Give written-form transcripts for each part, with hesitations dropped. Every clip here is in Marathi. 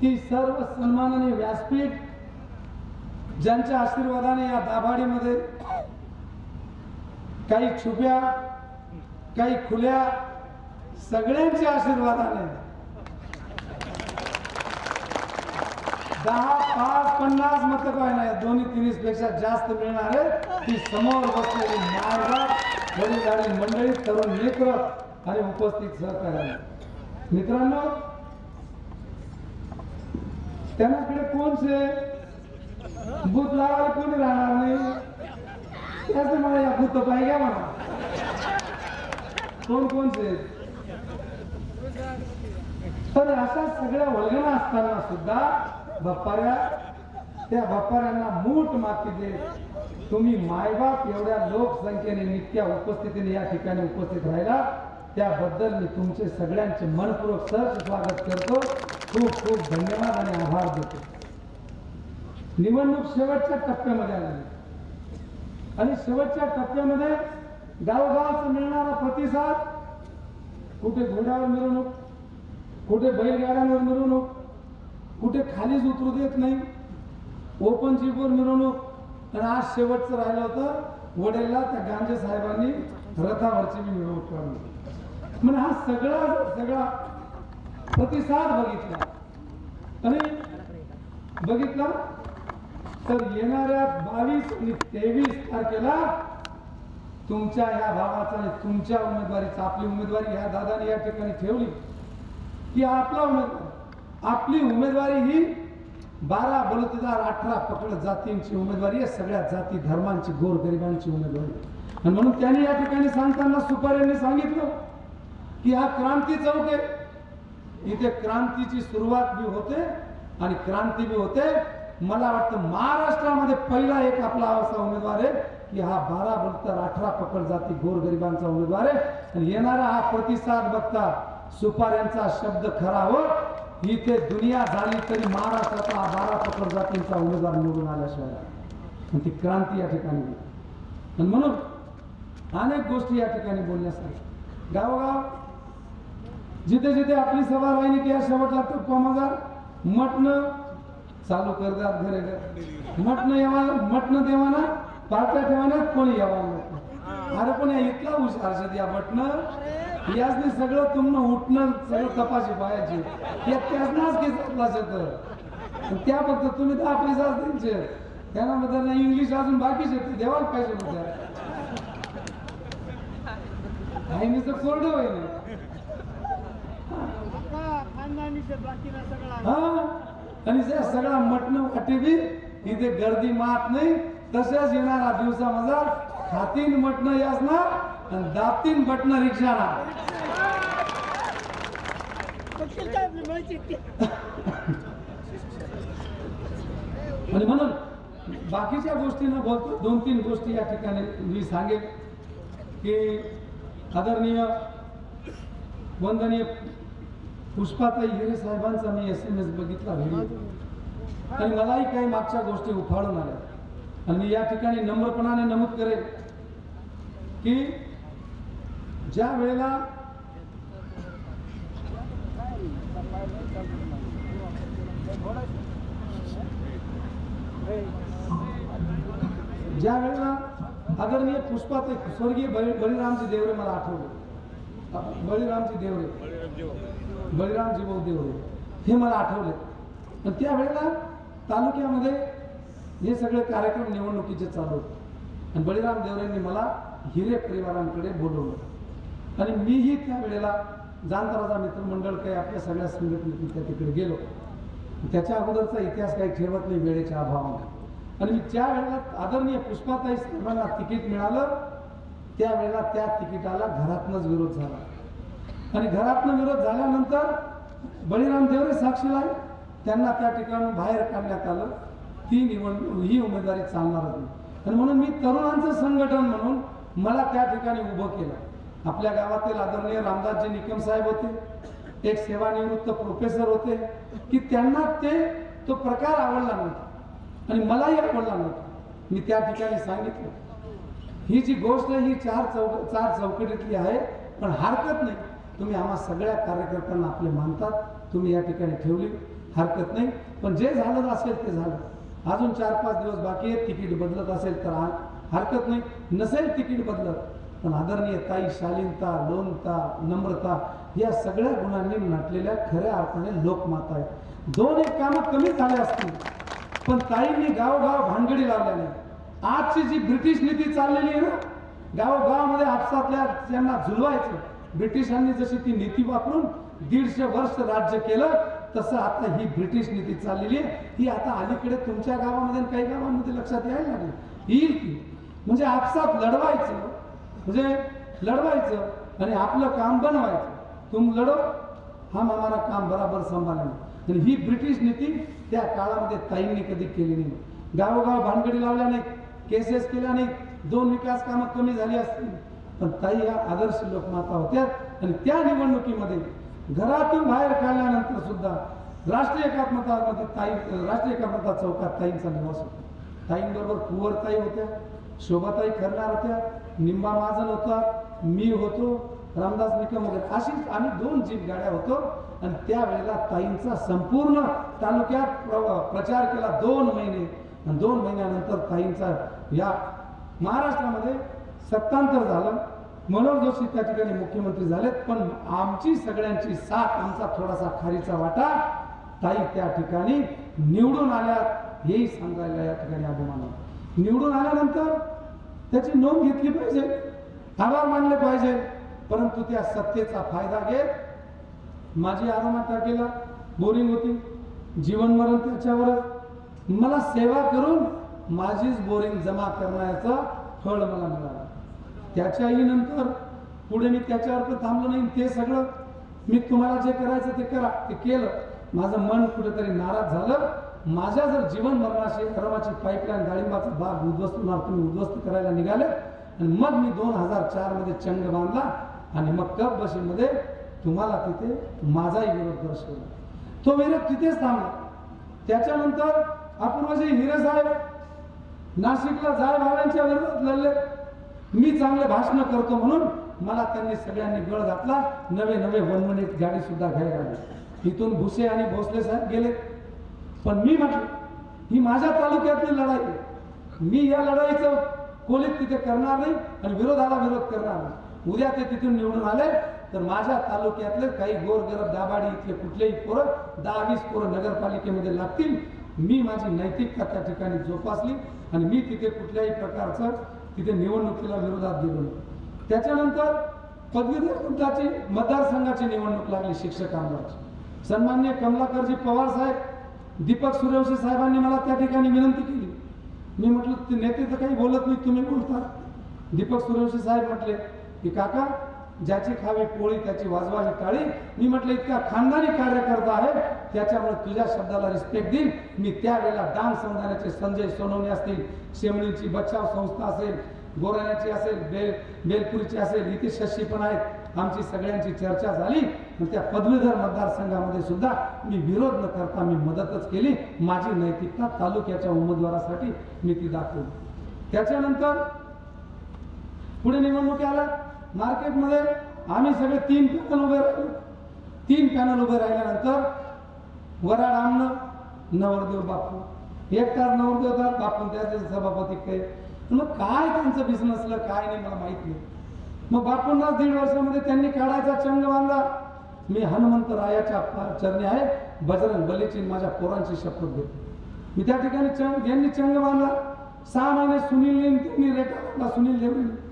ती सर्व सन्माननीय व्यासपीठ ज्यांच्या आशीर्वादाने या दाभाडीमध्ये काही छुप्या काही खुल्या सगळ्यांच्या आशीर्वादाने 10, 5, 50 मत काय नाही, 2-3 पेक्षा जास्त मिळणार आहे। ती समोर बसलेली मायबाप वडीलधारी मंडळी, तरुण मित्र आणि उपस्थित सहकारी मित्रांनो, त्यांच्याकडे कोणचे भूत लावायला कोणी राहणार नाही, त्याचं मला या भूत पाहिजे म्हणा। कोणचे तर अशा सगळ्या वल्गना असताना सुद्धा त्या बाप्पाऱ्यांना मूठ माती दे। तुम्ही मायबाप एवढ्या लोकसंख्येने नित्या उपस्थितीने या ठिकाणी उपस्थित राहिला, त्याबद्दल मी तुमचे सगळ्यांचे मनपूर्वक सहर्ष स्वागत करतो। खूप खूप धन्यवाद आणि आभार देतो। निवडणूक शेवटच्या टप्प्यामध्ये आली आणि शेवटच्या टप्प्यामध्ये गावोगावचा मिळणारा प्रतिसाद, कुठे घोड्यावर मिरवणूक, कुठे बैलगाड्यांवर मिरवणूक, कुठे खालीच उतरू देत नाही, ओपन जीपवर मिरवणूक, आणि आज शेवटचं राहिलं होतं वडेला त्या गांजे साहेबांनी रथावरची मिरवणूक काढली। म्हणजे हा सगळा प्रतिसाद बघितला तर येणाऱ्या 22 आणि 23 तारखेला तुमच्या या भावाचा आणि तुमच्या उमेदवारीचा, आपली उमेदवारी ह्या दादाने या ठिकाणी ठेवली की आपला उमेदवार, आपली उमेदवारी ही 12 बलुतेदार 18 पकड जातींची उमेदवारी आहे, सगळ्या जाती धर्मांची गोरगरिबांची उमेदवारी। आणि म्हणून त्यांनी या ठिकाणी सांगताना सुपार यांनी सांगितलं की हा क्रांती चौक आहे, इथे क्रांतीची सुरुवात भी होते आणि क्रांती भी होते। मला वाटतं महाराष्ट्रामध्ये पहिला एक आपला असा उमेदवार आहे की हा 12 बलुतेदार 18 पकड जाती गोरगरिबांचा उमेदवार आहे। आणि येणारा हा प्रतिसाद बघता सुपार यांचा शब्द खरा हो, इथे दुनिया झाली तरी महाराष्ट्राचा 12 पकड जातींचा उमेदवार निवडून आल्याशिवाय, आणि ती क्रांती या ठिकाणी। आणि म्हणून अनेक गोष्टी या ठिकाणी बोलण्यासाठी गावोगाव जिथे जिथे आपली सभा राहिली त्या शेवटला टप्पामध्ये मटणं चालू करतात, घरे घर मटणं देवाना, पार्ट्या ठेवाना, कोणी यावा नको। अरे पण इतका हुशार या मटणं यासने सगळं तुमनं उठणं सगळं तपाशी पाहायची, त्याच घेतला शकत त्या फक्त तुम्ही 10 पैसा त्यांचे त्यांना इंग्लिश अजून बाकीच येते देवाला पाहिजे होत्या आईनीच कोरडं होईल। आणि सगळा मटण वाटे बी इथे गर्दी मात नाही, तसेच येणारा दिवसामध्ये खातीन मटण यासणार आणि दाबतीन बटणं रिक्षाना। आणि म्हणून बाकीच्या गोष्टींना बोलतो, 2-3 गोष्टी या ठिकाणी मी सांगेन की आदरणीय वंदनीय पुष्पाताई हिरे साहेबांचा मी SMS बघितला आणि मलाही काही मागच्या गोष्टी उफाळून आल्या। आणि मी या ठिकाणी नम्रपणाने नमूद करेन की ज्या वेळेला आदरणीय पुष्पाताई, स्वर्गीय बळीरामजी देवरे मला आठवले, बळीरामजी भाऊ देवरे हे मला आठवले। आणि त्यावेळेला तालुक्यामध्ये हे सगळे कार्यक्रम निवडणुकीचे चालू होते आणि बळीराम देवरेंनी मला हिरे परिवारांकडे बोलवलं आणि मीही त्यावेळेला जाणता मित्रमंडळ काही आपल्या सगळ्या संघटनेतून त्या तिकडे गेलो। त्याच्या अगोदरचा इतिहास काही ठेवत नाही वेळेच्या अभावाने। आणि मी ज्या वेळेला आदरणीय पुष्पाताई साहेबांना तिकीट मिळालं त्यावेळेला त्या तिकिटाला घरातनच विरोध झाला आणि घरातनं विरोध झाल्यानंतर बळीराम देवरे साक्षीला त्यांना त्या ठिकाणून बाहेर काढण्यात आलं। ही उमेदवारी चालणारच नाही आणि म्हणून मी तरुणांचं संघटन म्हणून मला त्या ठिकाणी उभं केलं। आपल्या गावातील आदरणीय रामदासजी निकम साहेब होते, एक सेवानिवृत्त प्रोफेसर होते की त्यांना तो प्रकार आवडला नव्हता आणि मलाही आवडला नव्हता। मी त्या ठिकाणी सांगितलं ही जी गोष्ट ही चार चौकटीतली आहे, पण हरकत नाही, तुम्ही आम्हा सगळ्या कार्यकर्त्यांना आपले मानतात, तुम्ही या ठिकाणी ठेवली, हरकत नाही. पण जे झालं असेल ते झालं. अजून 4-5 दिवस बाकी आहेत. तिकीट बदलत असेल तर हरकत नाही, नसेल तिकीट बदलत, पण आदरणीय ताई शालीनता, लोनता, नम्रता या सगळ्या गुणांनी नटलेल्या खऱ्या अर्थाने लोकमाता आहेत. 2-1 कामं कमी झाले असतील, पण ताईंनी गावोगाव भानगडी लावल्या नाही. आजची जी ब्रिटिश नीती चाललेली आहे ना, गावोगावमध्ये आपसातल्या त्यांना झुलवायचं, ब्रिटिशांनी जशी ती नीती वापरून 150 वर्ष राज्य केलं, तसं आता ही ब्रिटिश नीती चाललेली आहे. ही आता अलीकडे तुमच्या गावामध्ये काही गावांमध्ये लक्षात यायला लागली, येईल की. म्हणजे आपसात लढवायचं आणि आपलं काम बनवायचं. तुम लढो, हम हमारा काम बराबर सांभाळणे. आणि ही ब्रिटिश नीती त्या काळामध्ये ताईंनी कधी केली नाही. गावोगाव भानगडी लावल्या नाही, केसेस केल्या नाही, 2 विकास कामं कमी झाली असतील, पण ताई या आदर्श लोकमाता होत्या. आणि त्या निवडणुकीमध्ये घरातून बाहेर काढल्यानंतर सुद्धा राष्ट्रीय एकात्मता चौकात ताईंचा निवास होता. ताईंबरोबर कुंवरताई होत्या, शोभाताई खरणार होत्या, निंबा महाजन होता, मी होतो, रामदास निकम वगैरे, अशीच आम्ही 2 जीप गाड्या होतो. आणि त्यावेळेला ताईंचा संपूर्ण तालुक्यात प्रचार केला 2 महिने. आणि 2 महिन्यानंतर ताईंचा या महाराष्ट्रामध्ये सत्तांतर झालं. मनोहर जोशी त्या ठिकाणी मुख्यमंत्री झालेत, पण आमची सगळ्यांची साथ, आमचा थोडासा खारीचा वाटा, ताई त्या ठिकाणी निवडून आल्यात, हेही सांगायला या ठिकाणी अभिमान आहे. निवडून आल्यानंतर त्याची नोंद घेतली पाहिजे, आभार मानले पाहिजे. परंतु त्या सत्तेचा फायदा घेत माझी आरोमा टाकेला बोरिंग होती, जीवन मरण त्याच्यावर, मला सेवा करून माझीच बोरिंग जमा करण्याचा फळ मला मिळाला. त्याच्याही नंतर पुढे मी त्याच्यावर तर थांबलो नाही. ते सगळं मी तुम्हाला जे करायचं ते करा, ते केलं. माझं मन कुठेतरी नाराज झालं. माझ्या जर जीवन मरणाशी धर्माची पाईपलाईन, डाळिंबाचा बाग उद्ध्वस्त होणार, तुम्ही उद्ध्वस्त करायला निघाले. आणि मग मी 2004 मध्ये चंग बांधला आणि मग कप बशीमध्ये तुम्हाला तिथे माझाही विरोध दर्शवला. तो विरोध तिथेच थांबला. त्याच्यानंतर अपूर्वजी हिरे साहेब नाशिकला जाय भावांच्या विरोधात लढले. मी चांगले भाषण करतो म्हणून मला त्यांनी सगळ्यांनी गळ घातला. नवे 1 मिनिट गाडी सुद्धा घ्यायला लागली. इथून भुसे आणि भोसले साहेब गेले. पण मी म्हटलं ही माझ्या तालुक्यातली लढाई आहे, मी या लढाईचं कोलीत तिथे करणार नाही आणि विरोधाला विरोध करणार नाही. उद्या ते तिथून निवडून आले तर माझ्या तालुक्यातले काही गोरगरब दाबाडी इथले कुठलेही पोरं 10-20 पोरं नगरपालिकेमध्ये लागतील. मी माझी नैतिकता त्या ठिकाणी जोपासली आणि मी तिथे कुठल्याही प्रकारचं तिथे निवडणुकीला विरोधात गेलो नाही. त्याच्यानंतर पदवीधर पदाची मतदारसंघाची निवडणूक लागली शिक्षक आमदारची. सन्माननीय कमलाकरजी पवार साहेब, दीपक सूर्यवंशी साहेबांनी मला त्या ठिकाणी विनंती केली. मी म्हटलं ते नेते तर काही बोलत नाही, तुम्ही बोलता. दीपक सूर्यवंशी साहेब म्हटले की काका, ज्याची खावी पोळी त्याची वाजवावी टाळी. मी म्हटलं इतका खानदानी कार्यकर्ता आहे, त्याच्यामुळे तुझ्या शब्दाला रिस्पेक्ट देईल. मी त्यावेळेला डांग संघाचे संजय सोनवणे असतील, शेमळीची बचाव संस्था असेल, गोराण्याची असेल, बेलपुरीची असेल, इथे शशी पण आहेत. आमची सगळ्यांची चर्चा झाली. त्या पदवीधर मतदारसंघामध्ये सुद्धा मी विरोध न करता मी मदतच केली. माझी नैतिकता तालुक्याच्या उमेदवारासाठी मी ती दाखवली. त्याच्यानंतर पुढे निवडणूक आल्या. मार्केटमध्ये आम्ही सगळे 3 पॅनल उभे राहिलो. 3 पॅनल उभे राहिल्यानंतर वराड आमनं, नवरदेव बापू, एक तास नवरदेव होता, बापू त्याचे सभापती काय. मग काय त्यांचं बिझनेसला काय नाही मला माहित नाही. मग बापूंना 1.5 वर्षामध्ये त्यांनी काढायचा चंग बांधला. मी हनुमंत रायाच्या चरणी आहे, बजरंग बलीची माझ्या पोरांची शपथ घेतो. मी त्या ठिकाणी यांनी चंग बांधला. 6 महिने सुनीलने त्यांनी रेटा बांधला, सुनील देवरेने.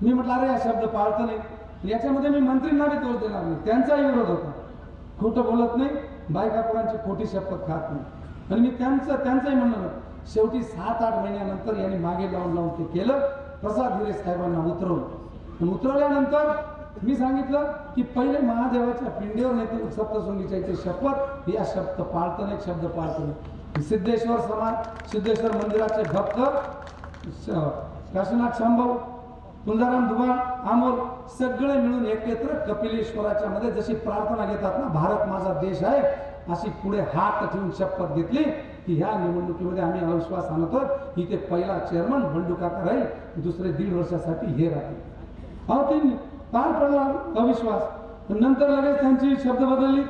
मी म्हटलं अरे हा शब्द पाळतो नाही, याच्यामध्ये मी मंत्रींना बी दोष देणार नाही, त्यांचाही विरोध होता. खोटं बोलत नाही, बायकापुरांची खोटी शपथ खात नाही. आणि मी त्यांचंही म्हणलं. शेवटी 7-8 महिन्यानंतर यांनी मागे लावून ते केलं. प्रसाद हिरे साहेबांना उतरवलं. उतरवल्यानंतर मी सांगितलं की पहिले महादेवाच्या पिंडीवर नाही तर सप्तशृंगीच्या इथे शपथ, या शब्द पाळतो नाही, शब्द पाळतो नाही. सिद्धेश्वर समाज, सिद्धेश्वर मंदिराचे भक्त काशीनाथ शांभाऊ, तुळजाराम दुबाळ, आमोल सगळे मिळून एकत्र कपिलेश्वराच्या मध्ये जशी प्रार्थना घेतात ना, भारत माझा देश आहे, अशी पुढे हात ठेवून शपथ घेतली की ह्या निवडणुकीमध्ये आम्ही अविश्वास आणतो. इथे पहिला चेअरमन बंडू काका राहील, दुसरे 1.5 वर्षासाठी हे राहतील. अहो ते पार पडला अविश्वास. नंतर लगेच त्यांची शब्द बदलली.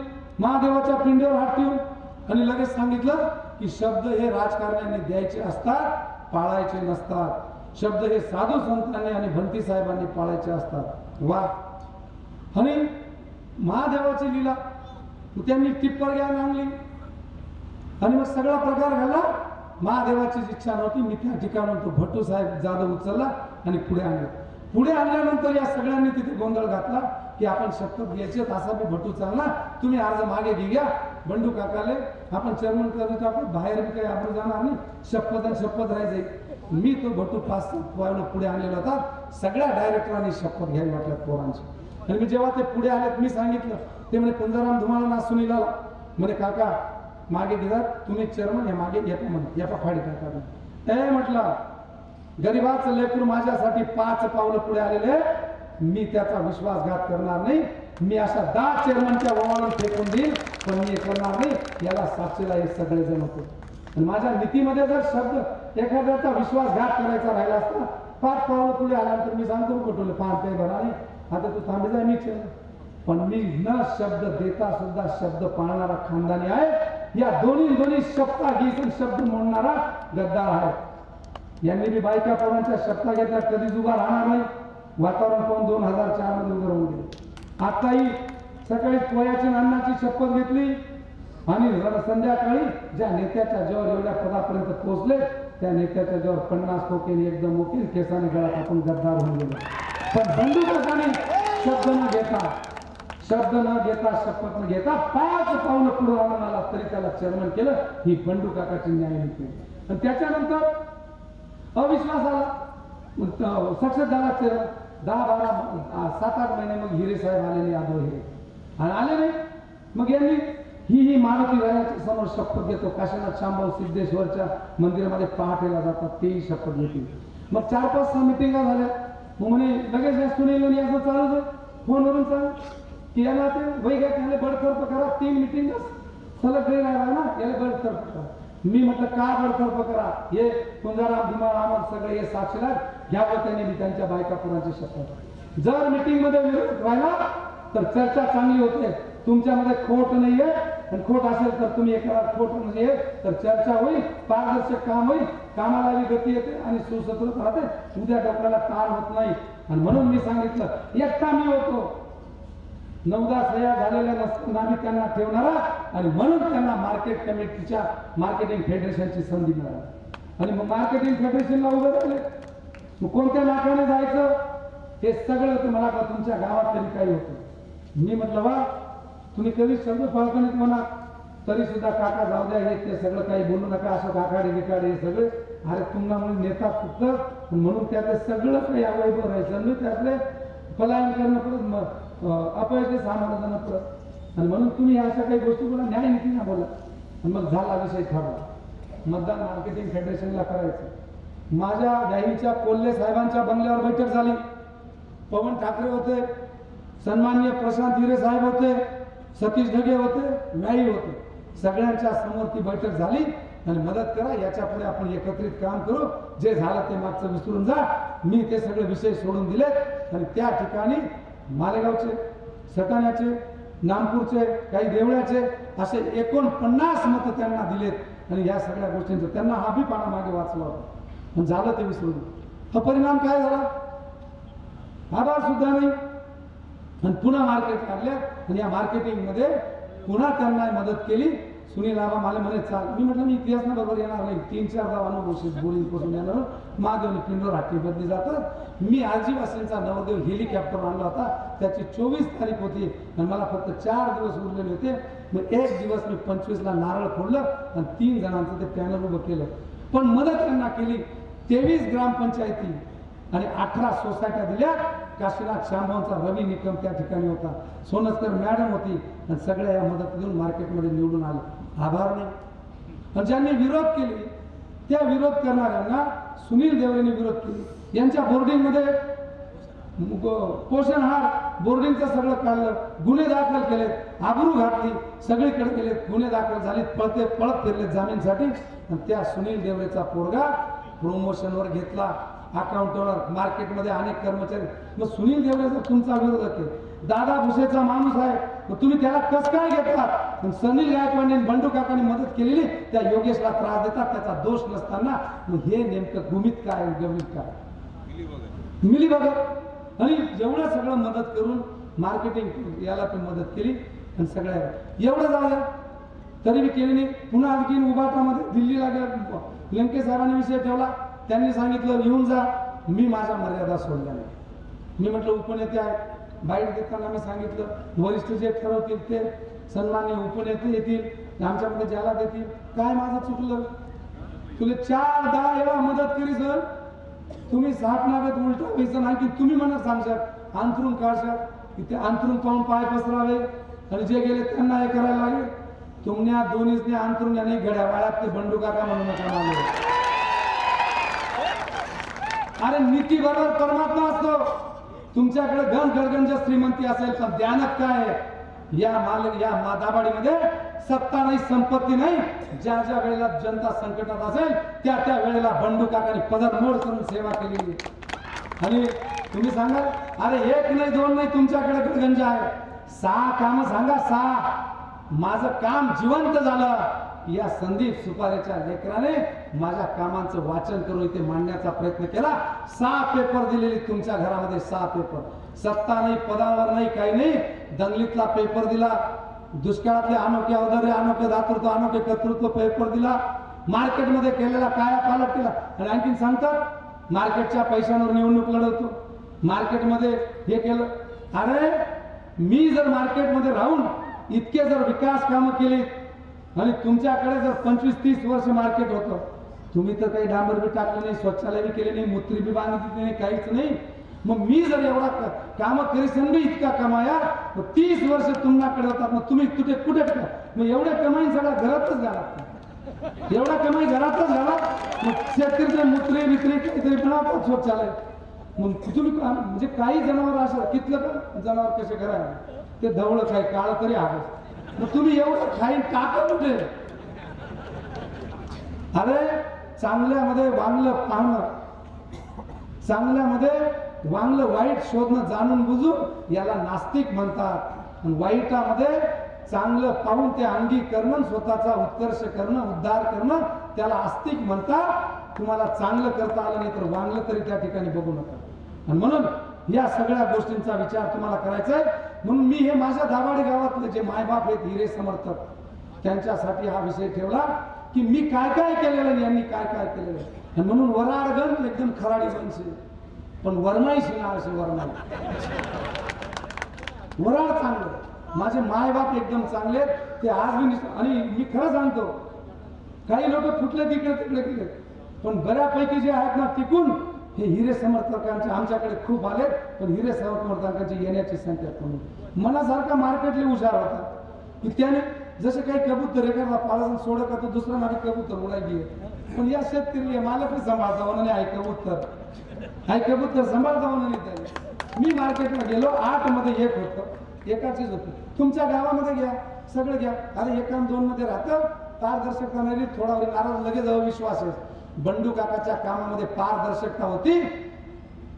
महादेवाच्या पिंडीवर हात ठेवून आणि लगेच सांगितलं की शब्द हे राजकारण्यांनी द्यायचे असतात, पाळायचे नसतात. शब्द हे साधू संतांनी आणि भंती साहेबांनी पाळायचे असतात. वा. आणि महादेवाची लीला त्यांनी टिप्पर घ्या आणली आणि मग सगळा प्रकार घाला. महादेवाची इच्छा नव्हती. मी त्या ठिकाणून तो भट्टू साहेब जाधव उचलला आणि पुढे आणला. पुढे आणल्यानंतर या सगळ्यांनी तिथे गोंधळ घातला की आपण शपथ घ्यायची. असा मी भट्टू चालला, तुम्ही अर्ज मागे घ्या. बंडू काकाले आपण चेअरमन करतो, आपण बाहेर बी काही आपण जाणार नाही, शपथ आणि शपथ राहायचे. मी तो भट्टू 5-7 पावलं पुढे आणलेला होता. सगळ्या डायरेक्टरांनी शपथ घ्यायला वाटल्या पोरांची. आणि मी जेव्हा ते पुढे आलेत मी सांगितलं, ते म्हणे पुंजाराम धुमाळा ना सुनील आला म्हणे काका मागे घेतात, तुम्ही चेअरमन हे मागे येतो म्हणे, यापा फाडी टाका. ए म्हटलं गरीबाचं लेकरू माझ्यासाठी 5 पावलं पुढे आलेले, मी त्याचा विश्वासघात करणार नाही. मी अशा 10 चेअरमनच्या वळून फेकून देईल, पण मी करणार नाही. याला साक्षीला हे सगळे जण होते. आणि माझ्या नीतीमध्ये जर शब्द एखाद्याचा विश्वासघात करायचा राहिला असता, 5 पावलं पुढे आल्यानंतर मी सांगतो कुठले 5 काही भरा नाही, आता तू थांबे जाय मी चेअरमन. पण मी न शब्द देता सुद्धा शब्द पाळणारा खानदानी आहे. या दोन्ही शब्दा घेऊन शब्द म्हणणारा गद्दार आहे. यांनी बी बायका पोरांच्या शब्दा घेतल्या, कधीच उभा राहणार नाही. वातावरण पाहून 2004 मध्ये उभं राहून गेले. आताही सकाळी पोयाची अन्नाची शपथ घेतली आणि संध्याकाळी ज्या नेत्याच्या जेव्हा एवढ्या पदापर्यंत पोहोचले त्या नेत्याच्या जेव्हा 50 टोकेने एकदम वकील केसाने गळात आपण गद्दार होऊन गेलो. पण बंधुकाने शब्द न घेता शपथ न घेता 5 पावलं पुढे आणून आला तरी त्याला चेअरमन केलं. ही बंडू काकाची न्यायनीती. आणि त्याच्यानंतर अविश्वास आला, सक्सेस झाला चेअरमन. 10-12 7-8 महिने मग हिरे साहेब आले नाही, आदो हिरे आणि आले नाही. मग यांनी ही मारुती रायाच्या समोर शपथ घेतो. काशीनाथ शांभाऊ सिद्धेश्वरच्या मंदिरामध्ये पहाटेला जातात, तेही शपथ घेतील. मग 4-5 मिटिंगा झाल्या. मग म्हणे लगेच या सुनील असं चालू फोनवरून चालू की याला ते वै घ्या, त्याला बडतर्फ करा. 3 मिटिंग सलग नाही राहिला ना, याला बडतर्फ करा. मी म्हटलं का बडतर्फ करा, हे पुंजाराम धुमाळ आम्हाला सगळे हे साक्षीदार घ्यावं. त्याने मी त्यांच्या बायका पुरांची शपथ. जर मिटिंग मध्ये विरोध राहिला तर चर्चा चांगली होते. तुमच्यामध्ये खोट नाहीये, आणि खोट असेल तर तुम्ही एका खोट म्हणजे तर चर्चा होईल, पारदर्शक काम होईल, कामाला गती येते आणि सुसंस्कृत राहते. उद्या डोक्याला ताण होत नाही. आणि म्हणून मी सांगितलं एकटा मी होतो, 9-10 सह्या झालेल्या नसताना आम्ही त्यांना ठेवणारा. आणि म्हणून त्यांना मार्केट कमिटीच्या मार्केटिंग फेडरेशनची संधी मिळाली. आणि मग मार्केटिंग फेडरेशनला उभे राहिले. मग कोणत्या नाकाने जायचं हे सगळं तुम्हाला का तुमच्या गावात तरी काही होतं. मी म्हटलं वा तुम्ही कधी शब्द फळकणीत म्हणा तरी सुद्धा काका जाऊ द्या, हे ते सगळं काही बोलू नका, असं काकाडे बिकाडे हे सगळे. अरे तुम्हाला नेता चुकतं म्हणून त्यातलं सगळं काही अवैध राहायचं नाही, त्यातले पलायन करणं परत अपयश सामोरं जाणं परत. आणि म्हणून तुम्ही अशा काही गोष्टी बोला, न्याय नीतीने बोला. आणि मग झाला विषय ठरला, मतदान मार्केटिंग फेडरेशनला करायचं. माझ्या गाईच्या कोल्हे साहेबांच्या बंगल्यावर बैठक झाली. पवन ठाकरे होते, सन्माननीय प्रशांत हिरे साहेब होते, सतीश ढगे होते, व्याई होते. सगळ्यांच्या समोर ती बैठक झाली. आणि मदत करा, याच्या पुढे आपण एकत्रित काम करू, जे झालं ते मागचं विसरून जा. मी ते सगळे विषय सोडून दिलेत. आणि त्या ठिकाणी मालेगावचे, सटाण्याचे, नामपूरचे, काही देवळ्याचे असे 49 मतं त्यांना दिलेत. आणि या सगळ्या गोष्टींचं त्यांना हा बी पाना मागे वाचला होता. पण झालं ते विसरून. हा परिणाम काय झाला, आधार सुद्धा नाही. आणि पुन्हा मार्केट काढल्या. आणि या मार्केटिंग मध्ये पुन्हा त्यांना मदत केली. सुनील आबा मला म्हणे चाल. मी म्हटलं मी इतिहास ना बरोबर येणार नाही, 3-4 अनुभव बोलीपासून येणार. महादेवने पिंडोर हाटी बदली जातात. मी आजीवासींचा नवदेव हेलिकॉप्टर आणला होता, त्याची 24 तारीख होती आणि मला फक्त 4 दिवस उरलेले होते. मग एक दिवस मी 25ला नारळ फोडलं आणि 3 जणांचं ते पॅनल उभं केलं. पण मदत त्यांना केली. 23 ग्रामपंचायती आणि 18 सोसायट्या दिल्या. काशीनाथ शांभाऊंचा रवी निकम त्या ठिकाणी होता, सोनस्कर मॅडम होती. आणि सगळ्या या मदत देऊन मार्केटमध्ये निवडून आले. आभार नाही. आणि ज्यांनी विरोध केली त्या विरोध करणाऱ्यांना सुनील देवरेंनी विरोध केली. यांच्या बोर्डिंगमध्ये पोषण आहार बोर्डिंगचं सगळं काढलं, गुन्हे दाखल केलेत, आबरू घातली, सगळीकडे गेलेत, गुन्हे दाखल झालेत, पळत फिरलेत जामीनसाठी. आणि त्या सुनील देवरेचा पोरगा प्रमोशनवर घेतला, अकाउंटवर, मार्केटमध्ये अनेक कर्मचारी. मग सुनील देवरे जर तुमचा विरोधक आहे, दादा भुसेचा माणूस आहे, मग तुम्ही त्याला कसं काय घेतला. पण सनील गायकवाडने बंडू काकाने मदत केलेली त्या योगेशला त्रास देतात, त्याचा दोष नसताना मग हे नेमकं गुमित काय गमित काय मिली बघत. आणि एवढं सगळं मदत करून मार्केटिंग याला पण मदत केली आणि सगळ्या एवढं जाऊ द्या तरी बी केली नाही. पुन्हा आणखीन उभाटामध्ये दिल्लीला लंके साहेबांनी विषय ठेवला. त्यांनी सांगितलं येऊन जा, मी माझ्या मर्यादा सोडल्या नाही. मी म्हटलं उपनेते आहे, बाईट देताना मी सांगितलं वरिष्ठ जे ठरवतील ते सन्माननीय उपनेते येतील आमच्यामध्ये ज्याला देतील. काय माझं चुकलं? तुला 4-10 वेळा मदत करी सर, तुम्ही सापणारत उलटा व्हायचं नाही की तुम्ही म्हणत सांगशात अंतरून काढशात इथे अंतरून पाहून पाय पसरावे आणि जे गेले त्यांना हे करायला लागेल. तुमच्या दोन्हीने अंतरून आणि घड्या वाळ्यात ते बंडू काका म्हणून नका मानले. अरे नीती बरोबर परमात्मा असतो. तुमच्याकडे घन गडगंज श्रीमंती असेल पण ध्यानात काय आहे, या दाबाडीमध्ये सत्ता नाही, संपत्ती नाही. ज्या ज्या वेळेला जनता संकटात असेल त्या त्या वेळेला बंडू काकांनी पदरमोड करून सेवा केलेली. आणि तुम्ही सांगा अरे 1 नाही 2 नाही तुमच्याकडे गडगंज आहे, 6 काम सांगा 6. माझं काम जिवंत झालं. या संदीप सुपारेच्या लेकराने माझ्या कामांचं वाचन करून इथे मांडण्याचा प्रयत्न केला. 6 पेपर दिलेले तुमच्या घरामध्ये, 6 पेपर. सत्ता नाही, पदावर नाही, काही नाही. दंगलीतला पेपर दिला, दुष्काळातले अनोखे औदार्य, अनोखे दातृत्व, अनोखे कर्तृत्व पेपर दिला, मार्केटमध्ये केलेला काया पालट केला. आणि आणखीन सांगतात मार्केटच्या पैशांवर निवडणूक लढवतो, मार्केटमध्ये हे केलं. अरे मी जर मार्केटमध्ये राहून इतके जर विकास कामं केली आणि तुमच्याकडे जर 25-30 वर्ष मार्केट होतं, तुम्ही तर काही डांबर बी टाकलं नाही, शौचालय बी केले नाही, मूत्री बी बांधली नाही, काहीच नाही. मग मी जर एवढा काम करीसन बी इतका कमाया, 30 वर्ष तुमच्याकडे होतात, मग तुम्ही कुठे कुठे मग एवढ्या कमाई सगळ्या घरातच घाला, एवढा कमाई घरातच घाला. मग शेतकरी मूत्री बित्री काहीतरी बनवतात शौचालय. मग तुम्ही म्हणजे काही जनावर असं कितलं का जनावर कसे करा ते धवळं काय काळ तरी हवं. मग तुम्ही एवढं खाईन टाका कुठे? अरे चांगल्यामध्ये वांगलं पाहणं, चांगल्यामध्ये वांगलं वाईट शोधणं जाणून बुजून याला नास्तिक म्हणतात. आणि वाईटामध्ये चांगलं पाहून ते अंगी करणं, स्वतःचा उत्कर्ष करणं, उद्धार करणं त्याला आस्तिक म्हणतात. तुम्हाला चांगलं करता आलं नाही तर वांगलं तरी त्या ठिकाणी बघू नका. आणि म्हणून या सगळ्या गोष्टींचा विचार तुम्हाला करायचा आहे. म्हणून मी हे माझ्या दाभाडे गावातले जे मायबाप आहेत हिरे समर्थक त्यांच्यासाठी हा विषय ठेवला की मी काय काय केलेलं आणि यांनी काय काय केलेलं. आणि म्हणून वराडगण एकदम खराडी बनसे पण वरमाई शिणार असे वरमाई वराड चांगलं. माझे मायबाप एकदम चांगले ते आज मी आणि मी खरं सांगतो काही लोक फुटले तिकडे तिकडे गेले पण बऱ्यापैकी जे आहेत ना टिकून हे हिरे समर्थकांचे आमच्याकडे खूप आले. पण हिरे समर्थकांची येण्याची संख्या कमी. मनासारखा मार्केटले हुशार होता की त्याने जसे काही कबूतर एखादा पाळा सोडत का तो दुसरा मागे कबूतर उडायची. पण या शेतकरी मालक सांभाळता म्हणून आहे कबूतर सांभाळता म्हणून त्याने. मी मार्केटला गेलो 8 मध्ये 1 होतं, एकाचीच होती. तुमच्या गावामध्ये घ्या सगळं घ्या. अरे 1 आणि 2 मध्ये राहतं पारदर्शकता नाही, थोडा वेळ नाराज लगेच अविश्वास आहे. बंडू काकाच्या कामामध्ये पारदर्शकता होती.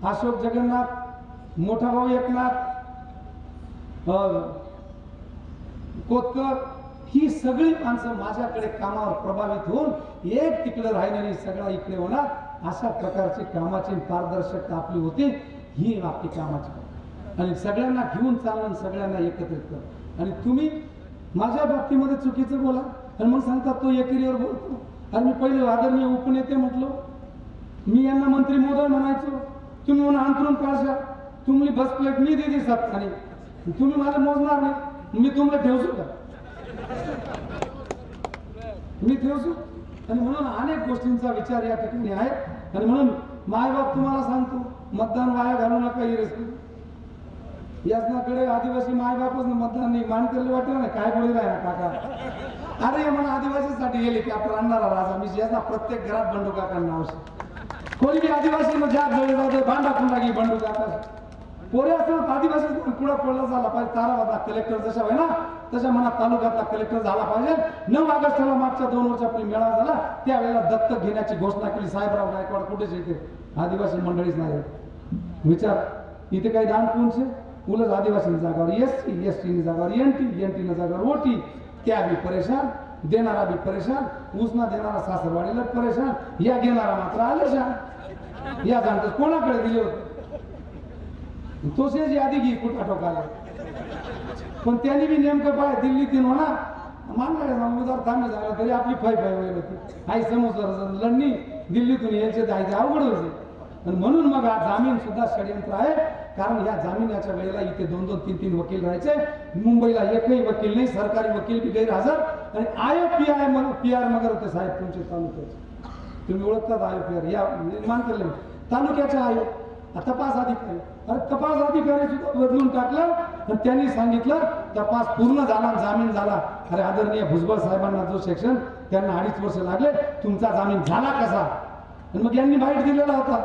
अशोक जगन्नाथ, मोठा भाऊ एकनाथ कोतकर ही सगळी माणसं माझ्याकडे कामावर प्रभावित होऊन एक तिकडे राहिलं नाही सगळा इकडे होणार अशा प्रकारची कामाची पारदर्शकता आपली होती. ही आपली कामाची आणि सगळ्यांना घेऊन चालणं, सगळ्यांना एकत्रित कर. आणि तुम्ही माझ्या बाबतीमध्ये चुकीचं बोला आणि मग सांगतात तो एकेरीवर बोलतो. आणि मी पहिले आदरणीय उपनेते म्हटलो, मी यांना मंत्री महोदय म्हणायचो. तुम्ही म्हणून अंतरून काढशा, तुम्ही बस प्लेट मी दिली सत्ताने, तुम्ही मला मोजणार नाही, मी तुम्हाला ठेवतो का? मी ठेवतो. आणि म्हणून अनेक गोष्टींचा विचार या ठिकाणी आहे. आणि म्हणून मायबाप तुम्हाला सांगतो मतदान वाया घालू नका. यासनाकडे आदिवासी मायबापच मतदान नाही मान करले वाटलं ना काय बोलले आहे काका. अरे म्हणून आदिवासीसाठी गेले की आपण आणणारा राजा मी याचा प्रत्येक घरात बंडू काकांना आवश्यक कोणी बी आदिवासी ज्या जवळ जाते भांडा कुंडा की बंडू काका पोरे असतात आदिवासी पुढा पडला झाला पाहिजे. तारावादा कलेक्टर जशा आहे ना तशा मनात तालुक्यातला कलेक्टर झाला पाहिजे. 9 ऑगस्टला मागच्या 2 वर्षापूर्वी मेळावा झाला त्यावेळेला दत्तक घेण्याची घोषणा केली. साहेबराव गायकवाड कुठेच येते आदिवासी मंडळीच नाही. विचार इथे काही दान कोणचे उलट आदिवासी जागावर एससी, एसटी जागावर एनटी, एनटी जागावर ओटी त्या बी परेशान, देणारा बी परेशान, उसना देणारा सासरवाडीला परेशान, या घेणारा मात्र आलेशान. या सांगतात कोणाकडे दिले होते, तोसेच यादी घे कुठा टोकाला. पण त्यांनी बी नेमकं पाय दिल्लीतून म्हणा मानला उमेदवार थांबे झाला तरी आपली फाय होईल होती. आई समोर लढणी दिल्लीतून यायचे जायचे अवघड होते. आणि म्हणून मग हा जामीन सुद्धा षडयंत्र आहे. कारण या जामिनाच्या वेळेला इथे 2-2, 3-3 वकील राहायचे. मुंबईला एकही वकील नाही, सरकारी वकील बी गैरहजर. आणि IOPI मग PR मगर होते साहेब तुमचे तालुक्याचे. तुम्ही ओळखतात IOPI या मान केलं तालुक्याचे आयोग तपास अधिकारी. अरे तपास अधिकारी सुद्धा बदलून टाकलं आणि त्यांनी सांगितलं तपास पूर्ण झाला, जामीन झाला. अरे आदरणीय भुजबळ साहेबांना जो सेक्शन त्यांना 2.5 वर्ष लागले, तुमचा जामीन झाला कसा. आणि मग यांनी बाईट दिलेला होता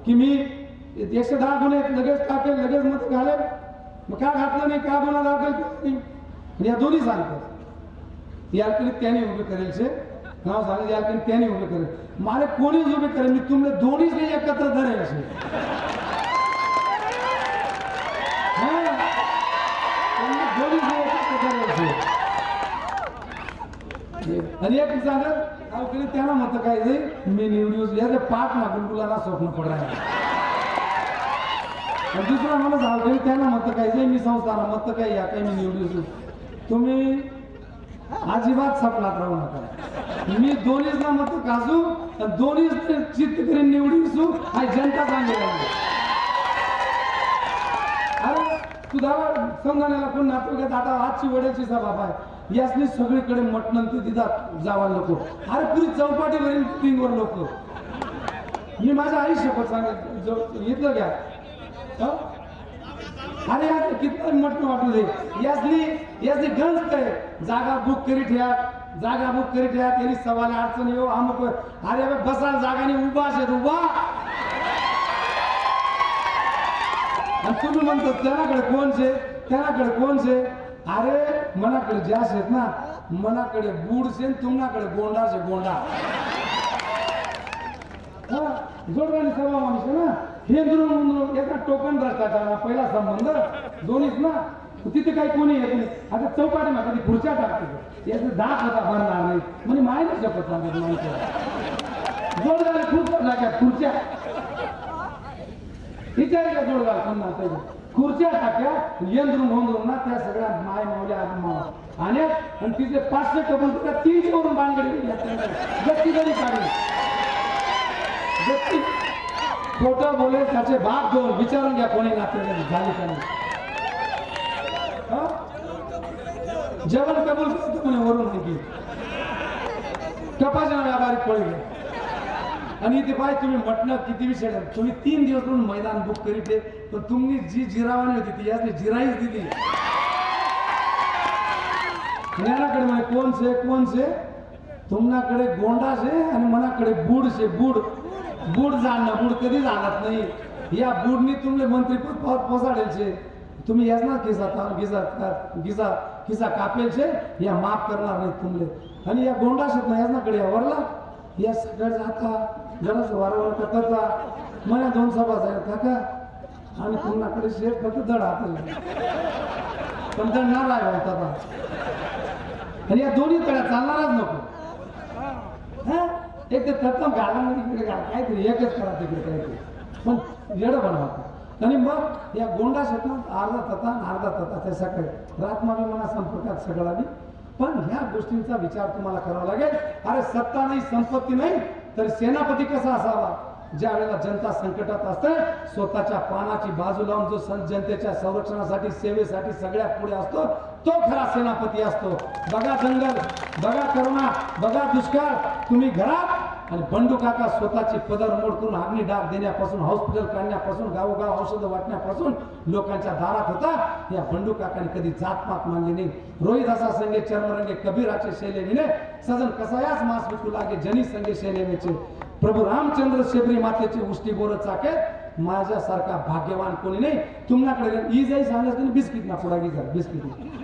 की मी 110 गुन्हे लगेच टाकेल, लगेच मत घालेल. मग का घातलं नाही, का गुन्हा दाखल केला नाही. या दोन्ही सांगतात याकडे त्यांनी उभे करेल नाव सांगेल याकडे त्यांनी उभे करेल. मला कोणीच उभे करेल, मी तुमले दोन्हीच नाही एकत्र धरेल आणि एक सांगत त्यांना मत काय मी निवडून याचे पाठ ना गुलगुलाला स्वप्न पडायला. दुसरा मला सांगतो त्यांना मत काय मी संस्थाना मत काय या काही मी निवडून. तुम्ही अजिबात स्वप्नात राहू नका. मी दोन्हीच मत काजू आणि दोन्ही चित्त करून निवडून हा जनता सांगेल. अरे तुझा संघाला कोण नातू आता आजची वड्याची सभा आहे यासनी सगळीकडे मटण ते दिदात जावा लोक. अरे पुरी चौपाटीवरील टिंगवर लोक. मी माझ्या आई शपथ सांगेल घेतलं घ्या. अरे यार कितना मटण वाटू दे यासनी गंज काय जागा बुक करी ठेवा, जागा बुक करी ठेवा. त्यांनी सवाल अडचण येऊ अमुक. अरे बसाल जागाने उभा असेल उभा. तुम्ही म्हणतो त्यानाकडे कोणचे, त्यानाकडे कोणचे. अरे मनाकडे जास्त आहेत ना, मनाकडे बूडचे, तुम्हाकडे गोंडाचे गोंडा. जोडवानी सभा माणूस ना हे दुरून एका टोकन भ्रष्टाचार पहिला संबंध दोन्हीच ना. तिथे काही कोणी येत नाही. आता चौपाटी मा कधी खुर्च्या टाकते याचं दात होता भरणार नाही म्हणजे माहिती शपथ सांगत माणसं. जोडवानी खुर्च्या टाक्या खुर्च्या विचारल्या जोडगाव पुन्हा खुर्च्या टाक्या यंत्रून गोंधळून ना त्या सगळ्या माय मावल्या आणि तिचे 500 कबूल 300 वरून बांधगडी गच्ची तरी काढली. गच्ची खोटं बोले त्याचे भाग दोन विचारून घ्या कोणी नाते झाले का नाही. जेवण कबूल करतो म्हणे वरून की कपाशीला व्यापारी पळले. आणि इथे पाहिजे तुम्ही म्हटलं किती विषय तुम्ही 3 दिवस म्हणून मैदान बुक करीत पण तुम्ही जी जिरावानी होती ती यातली जिराईच दिली. यानाकडे म्हणे कोणसे कोणसे तुम्हाकडे गोंडाचे आणि मनाकडे बुडसे बुड बुड जाणं बुड कधी जाणत नाही. या बुडनी तुमले मंत्रीपद पोसाडेलचे तुम्ही याच ना खिसा कापेलचे या माफ करणार नाही तुमले. आणि या गोंडाशेत ना याचनाकडे वरला या सगळं जाता जरास वारंवार करता मला 2 सभा झाल्या काका आणि तुमच्याकडे शेत फक्त दड हात पण दड ना राय होता. आणि या दोन्ही तड्या चालणारच नको. एक ते तत्व घालामध्ये काहीतरी एकच करा तिकडे काहीतरी पण येडं बनवा. आणि मग या गोंडा शेतात अर्धा तता त्या सकाळी रातमावी मना संपर्कात सगळा बी. पण ह्या गोष्टींचा विचार तुम्हाला करावा लागेल. अरे सत्ता नाही संपत्ती नाही तर सेनापती कसा असावा. ज्या वेळेला जनता संकटात असते स्वतःच्या पानाची बाजू लावून जो जनतेच्या संरक्षणासाठी सेवेसाठी सगळ्या पुढे असतो तो खरा सेनापती असतो. बघा जंगल, बघा करोना, बघा दुष्काळ. तुम्ही घरात आणि बंडू काका स्वतःची पदर मोड करून अग्नी डाग देण्यापासून हॉस्पिटल काढण्यापासून गावोगाव औषधं वाटण्यापासून लोकांच्या दारात होता. या बंडू काकाने कधी जातपात मानली नाही. रोहिदासा संगे चर्मरंगे कबीराचे शैले विने सजन कसायास मास विकू लागे जनी संगे शैलेचे. प्रभू रामचंद्र शेबरी मातेचे उष्टी बोर चाके माझ्यासारखा भाग्यवान कोणी नाही. तुम्हाकडे ई जाई सांगायचं नाही बिस्किट ना पुढा गिजा बिस्किट.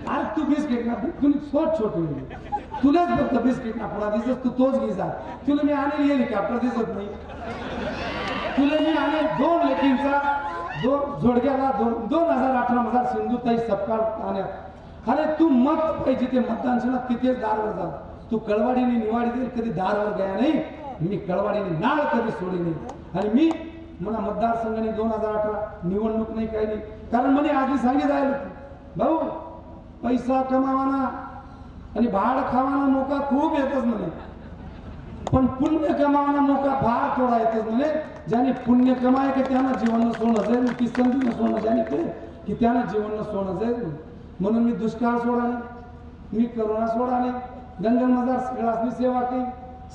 अरे तू बिस्किट ना तुम्ही छोट छोटी तुलाच फक्त बिस्किट ना पुढा दिसत तू तोच गिजा. तुला मी आणेल हेलिकॉप्टर दिसत नाही. तुला मी आणेल 2 लेकींचा 2 जोडग्याला 2018 मध्ये सिंधुताई सपकाळ अरे तू मत पाहिजे ते मतदान तिथेच दारवर जा. तू कळवाडीने निवाडी देईल कधी दारवर गया नाही. मी कळवाडीने नाळ कधी सोडी नाही. आणि मी म्हणा मतदारसंघाने 2018 निवडणूक नाही काही नाही. कारण म्हणे आधी सांगितलं भाऊ पैसा कमावाना आणि भाड खावाना मोका खूप येतच म्हणे, पण पुण्य कमावाना मोका फार थोडा येतच म्हणे. ज्याने पुण्य कमाय की त्यानं जीवन सोनं जाईल, की संधी सोनं ज्याने केले की त्यानं जीवन सोनं जाईल. म्हणून मी दुष्काळ सोडा नाही, मी करोना सोडा नाही, गंगन मजार सगळ्यांनी सेवा केली,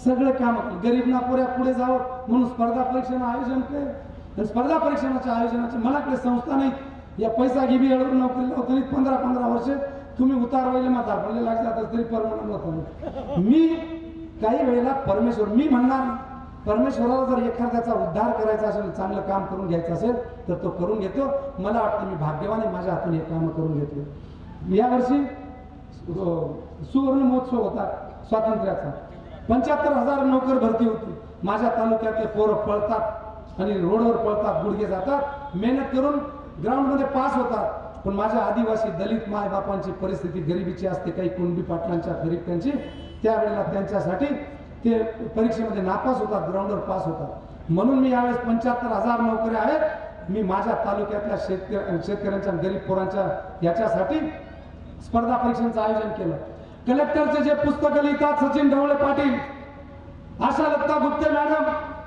सगळे काम केले. गरीबना पुऱ्या पुढे जावं म्हणून स्पर्धा परीक्षेचं आयोजन केलं. आणि स्पर्धा परीक्षेच्या आयोजनाची मनाकडे संस्था नाही. या पैसा गिबी एवढं नोकरी लावताना 15-15 वर्ष तुम्ही उतार वहिले माता आपल्याला लागतात तरी परमनंट होता. मी काही वेळेला परमेश्वर मी म्हणणार परमेश्वराला जर एखाद्याचा उद्धार करायचा असेल, चांगलं काम करून घ्यायचं असेल तर तो करून घेतो. मला वाटतं मी भाग्यवान आहे, माझ्या हातून हे काम करून घेतले. यावर्षी सुवर्ण महोत्सव होता स्वातंत्र्याचा. 75,000 नोकर भरती होती. माझ्या तालुक्यातले पोरं पळतात आणि रोडवर पळतात, गुडघे जातात, मेहनत करून ग्राउंड मध्ये पास होतात. पण माझ्या आदिवासी दलित माय बापांची परिस्थिती गरिबीची असते, काही कुणबी पाटलांच्या गरीब त्यांची, त्यावेळेला त्यांच्यासाठी ते परीक्षेमध्ये नापास होतात, ग्राउंडवर पास होतात. म्हणून मी यावेळेस 75,000 नोकऱ्या आहेत. मी माझ्या तालुक्यातल्या शेतकऱ्यांच्या गरीब पोरांच्या याच्यासाठी स्पर्धा परीक्षांचं आयोजन केलं. कलेक्टरचे जे पुस्तकं लिहितात सचिन ढवळे पाटील, आशा लता गुप्ते मॅडम,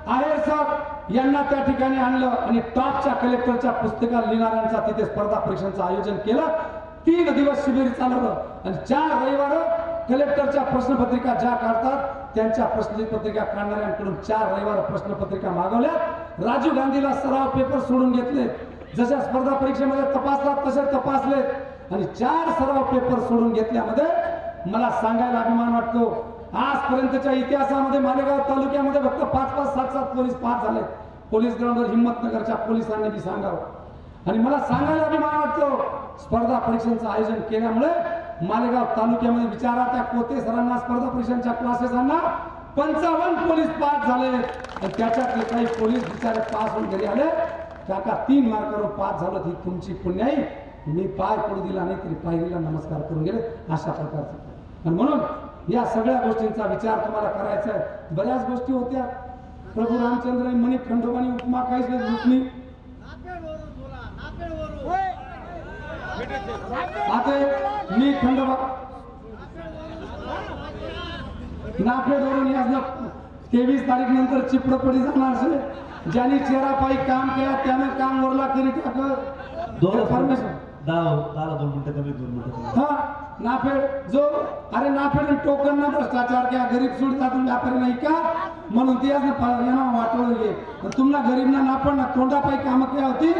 आहेर सर यांना त्या ठिकाणी आणलं आणि टॉपच्या कलेक्टरच्या पुस्तकात लिहिणाऱ्यांचा तिथे स्पर्धा परीक्षांचं आयोजन केलं. 3 दिवस शिबिर चालवलं आणि 4 रविवार कलेक्टरच्या प्रश्नपत्रिका ज्या काढतात त्यांच्या प्रश्नपत्रिका काढणाऱ्यांकडून 4 रविवार प्रश्नपत्रिका मागवल्या. राजीव गांधीला सराव पेपर सोडून घेतले. जशा स्पर्धा परीक्षेमध्ये तपासतात तसे तपासले आणि 4 सराव पेपर सोडून घेतल्यामध्ये मला सांगायला अभिमान वाटतो. आजपर्यंतच्या इतिहासामध्ये मालेगाव तालुक्यामध्ये फक्त 5-5, 7-7 पोलीस पास झाले. पोलीस ग्राउंडवर हिम्मतनगरच्या पोलिसांनी बी सांगावं. आणि मला सांगायला अभिमान वाटतो स्पर्धा परीक्षांचं आयोजन केल्यामुळे मालेगाव तालुक्यामध्ये विचारा त्या कोते सरांना स्पर्धा परीक्षांच्या क्लासेसांना 55 पोलीस पास झाले. आणि त्याच्यातले काही पोलीस बिचारे पास होऊन घरी आले. काका 3 मार्कावर पास झालं, ही तुमची पुण्याई. मी पाय पडू दिला नाही तरी पायरीला नमस्कार करून गेले, अशा प्रकारचं. आणि म्हणून या सगळ्या गोष्टींचा विचार तुम्हाला करायचा आहे. बऱ्याच गोष्टी होत्या. प्रभू रामचंद्र म्हणे खंडोबानी उपमा काहीच नाही रुक्मी. आता मी खंडोबा नाफेडवरून याच 23 तारीख नंतर चिपडपडी जाणार असे. ज्यांनी चेहरा पायी काम केला त्याने काम वरला करी टाकत परमेश्वर. दादा 2 मिनिटं कमी 2 मिनिटं. हा नाफेड जो अरे नाफेड टोकन ना भ्रष्टाचार क्या गरीब सुविधा तुम व्यापारी नाही का म्हणून ते यांना वाटवलं गे. तुम्हाला गरीबना नाफड ना तोंडा पायी काम केली होती.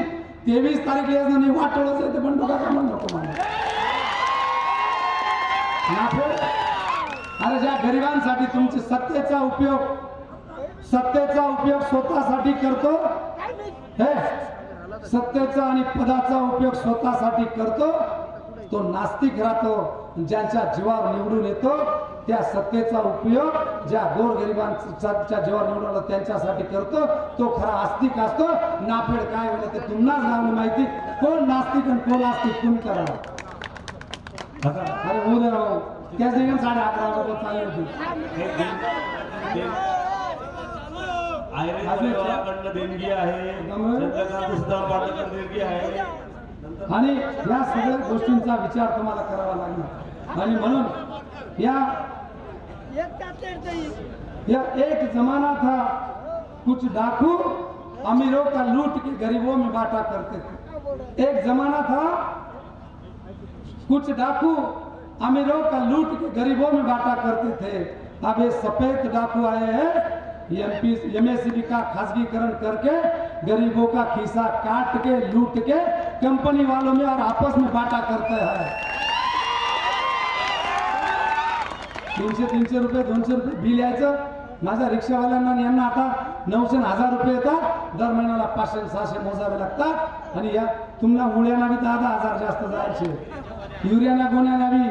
23 तारीखला नाही वाटवलं जाते पण डोका काम नको मला नाफेड. अरे ज्या गरिबांसाठी तुमची सत्तेचा उपयोग स्वतःसाठी करतो, हे सत्तेचा आणि पदाचा उपयोग स्वतःसाठी करतो तो नास्तिक राहतो. ज्यांच्या जीवावर निवडून येतो त्या सत्तेचा उपयोग ज्या गोरगरिबांच्या जीवावर निवडून आला त्यांच्यासाठी करतो तो खरा आस्तिक असतो. नाफेड काय होईल ते तुम्हालाच नाव माहिती. कोण नास्तिक आणि कोण आस्तिक तुम्ही करा. अरे उद्या राहू त्याच ठिकाणी 11:30 चालली होती. देणगी आहे, देणगी आहे. आणि या सगळ्या गोष्टींचा विचार तुम्हाला करावा लागणार. आणि म्हणून या एक जमाना था कुछ डाकू अमीरों का लूट के गरीबों में बांटा करते थे. एक जमाना था कुछ डाकू अमीरों का लूट के गरीबों में बांटा करते थे. अब ये सफेद डाकू आए हैं, एमएसपी का खासगीकरण करके गरीबों का खिस्सा काट के लूट के कंपनी वालों में और आपस में बांटा करते हैं. 300 रुपये 200 रुपये बिल यायचं. माझ्या रिक्षावाल्यांना यांना आता 900-1000 रुपये येतात. दर महिन्याला 500-600 मोजावे लागतात. आणि या तुम्हाला मुळ्यांना बी 10,000 जास्त जायचे. युरियाना गोण्याला बी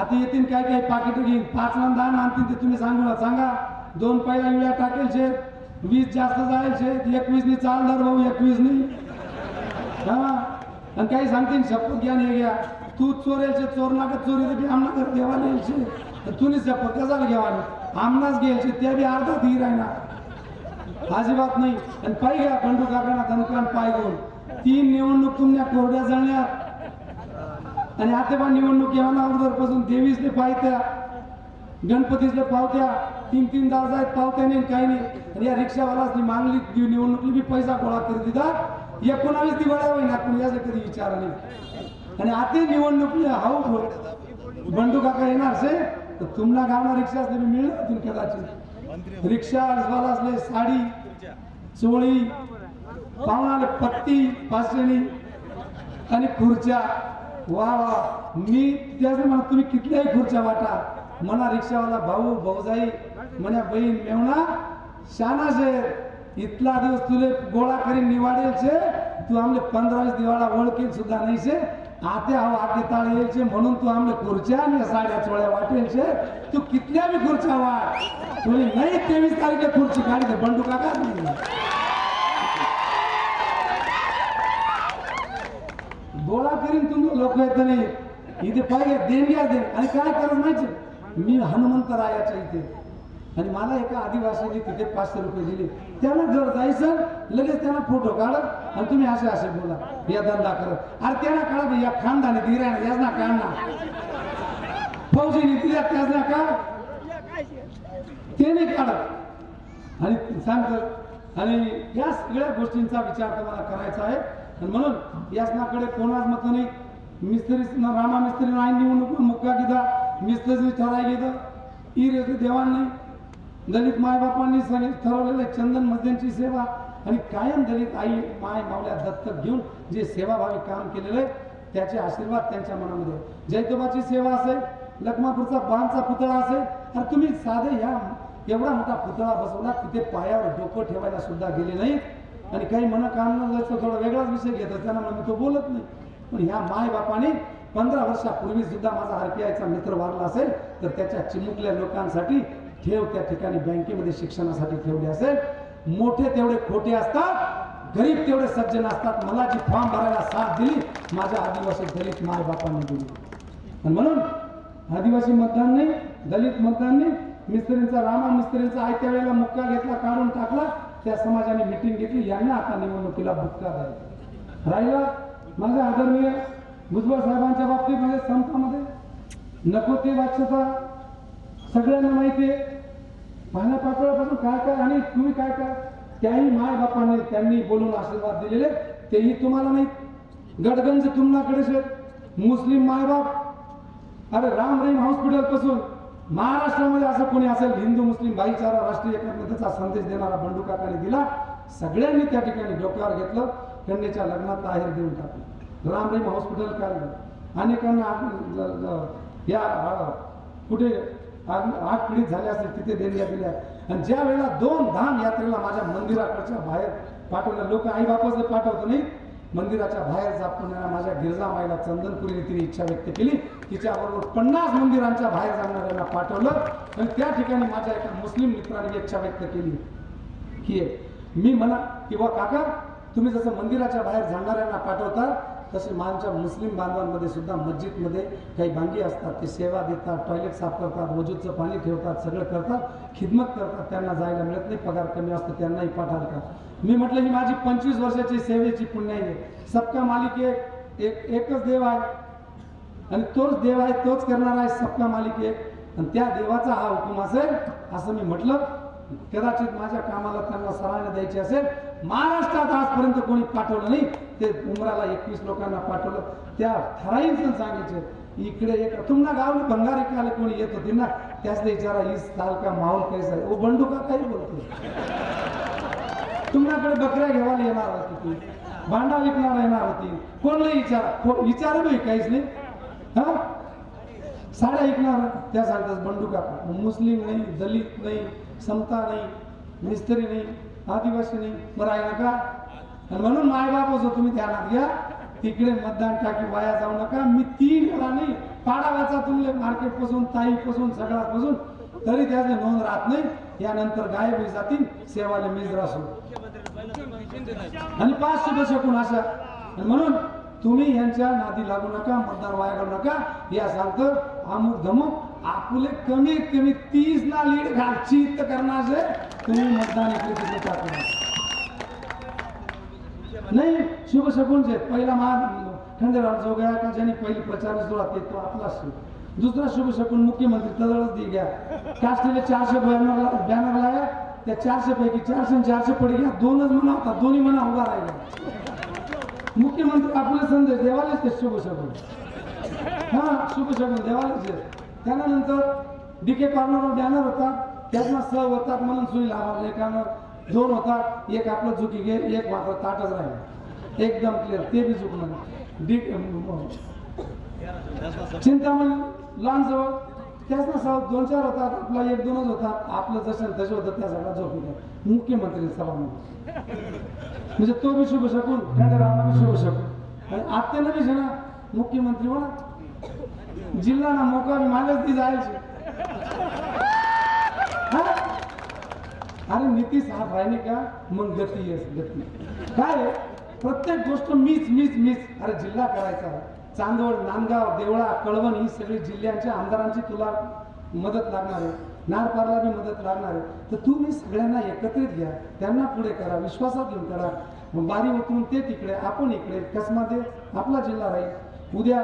आता येतील काही पाकिट घेईन 5 ना 10 आणतील ते तुम्ही सांगा. 2 पहिला युरिया टाकेल छे, 20 जास्त जाईल छे, 21 नी चालदार भाऊ 21 नी. हा आणि काही सांगतील शपथ घ्या हे घ्या. तू चोरेलचे चोर नाका चोरी बी आमना घर देवाला यायचे तुम्ही शपथ कशाला घेवाले आमनाच घ्यायचे ते बी अर्धा धीर आहे ना अजिबात नाही आणि पाय घ्या बंडू काकांना धनुकान पाय घेऊन 3 निवडणूक तुमच्या कोरड्या जाण्यात आणि आता पण निवडणूक येऊन अगोदर पासून 23 पायत्या गणपतीचे पावत्या 3 तास आहेत पावत्या नाही काही नाही आणि या रिक्षावालाच मागली निवडणुकीला बी पैसा गोळा करून दिला 19 दिवाळ्या होईना कोणी याचा कधी विचार नाही आणि आता निवडणुकीला हाऊ बंडू काका येणार से तर तुम्हाला गावना रिक्षा असले मिळणार होती कदाचित रिक्षा असले साडी चोळी पाहुणाले पत्ती पाचणी आणि खुर्च्या वा वा मी त्याच म्हणा तुम्ही कितल्याही खुर्च्या वाटा म्हणा रिक्षावाला भाऊ भाऊजाई म्हणा बहीण मेवणा शाना शे इतला दिवस तुले गोळा करीन निवाडेल छे तू आमले 15-20 दिवाळा ओळखेल सुद्धा नाही शे आते आहो आते ताळ येईल म्हणून तू आमले खुर्च्या आणि साड्या चोळ्या वाटेल शे तू कितल्या बी खुर्च्या वाट तुला नाही 23 तारीखला खुर्ची काढी दे बंडू काका नाही गोळा करीन तुम्ही लोक येत नाही इथे पाहिजे देणग्या दे आणि काय करत माहिती मी हनुमंतरायाच्या इथे आणि मला एका आदिवासीने तिथे 500 रुपये दिले त्याला जर जायचं लगेच त्यांना फोटो काढत आणि तुम्ही असे असे बोला या धंदा करत अरे त्यांना काढा या खानदानी दिरा याजना काढना फौजीने दिल्या त्याजना का ते नाही काढत आणि सांगतात आणि या सगळ्या गोष्टींचा विचार तुम्हाला करायचा आहे आणि म्हणून यासनाकडे कोणाच मत नाही मिस्त्री रामा मिस्त्री नाही निवडणूक मुक्का घेता मिस्त्री ठराय घेतं रेस देवान नाही दलित मायबापांनी ठरवलेलं चंदन मध्यांची सेवा आणि कायम दलित आई माय मावल्या दत्तक घेऊन जे सेवाभावी काम केलेलं आहे त्याचे आशीर्वाद त्यांच्या मनामध्ये जैतोबाची सेवा असेल लखमापूरचा बाणचा पुतळा असेल तर तुम्ही साधे ह्या एवढा मोठा पुतळा बसवला तिथे पायावर डोकं ठेवायला सुद्धा गेले नाहीत आणि काही मनोकामना जायचं थोडा वेगळाच विषय घेतो त्यांना मी तो बोलत नाही पण ह्या माय बापाने 15 वर्षापूर्वी सुद्धा माझा RPIचा मित्र वारला असेल तर त्याच्या चिमुकल्या लोकांसाठी ठेव त्या ठिकाणी बँकेमध्ये शिक्षणासाठी ठेवले असेल मोठे तेवढे खोटे असतात गरीब तेवढे सज्जन असतात मला जी फॉर्म भरायला साथ दिली माझ्या आदिवासी दलित माय बापांनी दिली आणि म्हणून आदिवासी मतदान नाही दलित मतदान नाही मिस्त्रींचा रामा मिस्त्रींचा आयत्या वेळेला मुक्का घेतला काढून टाकला त्या समाजाने मिटिंग घेतली यांना आता निवडणुकीला बुक्का द्यायचा राहिला माझ्या आदरणीय भुजबळ साहेबांच्या बाबतीत म्हणजे संतामध्ये नको ते वाच्यता सगळ्यांना माहिती आहे पाहण्या पातळीपासून काय काय आणि तुम्ही काय काय त्याही माय बापांनी त्यांनी बोलून आशीर्वाद दिलेले तेही तुम्हाला नाही गडगंज तुमनाकडे मुस्लिम मायबाप अरे राम रहीम हॉस्पिटल पासून महाराष्ट्रामध्ये असं कोणी असेल हिंदू मुस्लिम भाईचारा राष्ट्रीय एकात्मतेचा संदेश देणारा बंडू काकाने दिला सगळ्यांनी त्या ठिकाणी डोक्यावर घेतलं कन्येच्या लग्नात आहेर देऊन टाकलं राम रहीम हॉस्पिटल काढलं अनेकांना या कुठे आग पीडित झाले असेल तिथे देणग्या दिल्या आणि ज्या वेळेला 2 धाम यात्रेला माझ्या मंदिराकडच्या बाहेर पाठवल्या लोक आई बापाचं पाठवतो नाही मंदिराच्या बाहेर जापणाऱ्या माझ्या गिरजा माईला चंदनपुरीने तिने इच्छा व्यक्त केली तिच्याबरोबर 50 मंदिरांच्या बाहेर जाणाऱ्यांना पाठवलं आणि त्या ठिकाणी माझ्या एका मुस्लिम मित्राने इच्छा व्यक्त केली की मी म्हणा किंवा काका तुम्ही जसं मंदिराच्या बाहेर जाणाऱ्यांना पाठवता तसे माझ्या मुस्लिम बांधवांमध्ये सुद्धा मस्जिदमध्ये काही बांगी असतात ते सेवा देतात टॉयलेट साफ करतात वजूचं पाणी ठेवतात सगळं करतात खिदमत करतात त्यांना जायला मिळत नाही पगार कमी असतो त्यांनाही पाठाल का मी म्हटलं ही माझी 25 वर्षाची सेवेची पुण्याई आहे सबका मालिक एकच देव आहे आणि तोच देव आहे तोच करणार आहे सबका मालिक एक आणि त्या देवाचा हा हुकूम असेल असं मी म्हटलं कदाचित माझ्या कामाला त्यांना सराहना द्यायची असेल महाराष्ट्रात आजपर्यंत कोणी पाठवलं नाही ते उमराला 21 लोकांना पाठवलं त्या ठराईचं सांगायचे इकडे एक तुम्हाला गावले भंगार एकाला कोणी येत होती ना त्याच विचारा इस साल का माहोल कैसा आहे ओ बंडू का काही बोलतो तुमच्याकडे बकऱ्या घेवायला येणार होती ती भांडा विकणार येणार होती कोणलाही विचार नाही काहीच नाही हा साड्या ऐकणार त्या सांगतात बंडू काका मुस्लिम नाही दलित नाही समता नाही मिस्त्री नाही आदिवासी नाही बरं आहे नका आणि म्हणून मायबाप असो तुम्ही ध्यानात घ्या तिकडे मतदान टाकी वाया जाऊ नका मी 3 वेळा नाही पाडावाचा तुमले मार्केट पासून ताई पासून सगळा पासून तरी त्याचे नोंद राहत नाही यानंतर गायब होई जातील सेवाले मीज रासू आणि 5 सुद्धा शकून अशा आणि म्हणून तुम्ही यांच्या नादी लागू नका, मतदान वाया घालू नका. या सांगतं अमुक धमुक आपले कमीत कमी 30 ना लीड घालची तर करणार जे तुम्ही मतदान इकडे तिकडे टाकू नाही. शुभ शकुनचे पहिला खंडेराव जोगया का ज्यांनी पहिली प्रचार सुरुवात केली तो आपला दुसरा शुभ शकून मुख्यमंत्री तदळच दी गया. कास्टले 400 बॅनर लाया. त्या 400 पैकी 400 पडी गया. 2च म्हणा होता, दोन्ही म्हणा उभा राहिला. मुख्यमंत्री आपले संदेश देवालेच ते शुभ शकून. हा शुभ शकून देवालेच. त्यानंतर डीके कॉर्नरवर बॅनर होता, त्यातनं स होतात म्हणून सुई लावा. एकानं 2 होतात, एक आपलं चुकी गे, एक मात्र ताटच राहील. एकदम क्लिअर, ते बी चुकलं. चिंतामणी लॉनजवळ त्याच ना 2-4 होतात, आपला 1-2च होतात. आपलं जसं तसं होतं त्या सगळ्या झोपी मुख्यमंत्री सभामध्ये. म्हणजे तो बी शुभ शकून, खंडेरावला बी शुभ शकून. आणि आत्याला बी ना मुख्यमंत्री म्हणा जिल्हा ना मोका बी मागच ती जायची. अरे नीती साफ राहिली का मग गती येस गती. काय प्रत्येक गोष्ट मीच मीच मीच. अरे जिल्हा करायचा, चांदवड, नांदगाव, देवळा, कळवण ही सगळी जिल्ह्यांच्या आमदारांची तुला मदत लागणार आहे. नारपारला बी मदत लागणार आहे. तर तुम्ही सगळ्यांना एकत्रित घ्या, त्यांना पुढे करा, विश्वासात घेऊन करा. बारी उतरून ते तिकडे, आपण इकडे, कसमध्ये आपला जिल्हा राहील. उद्या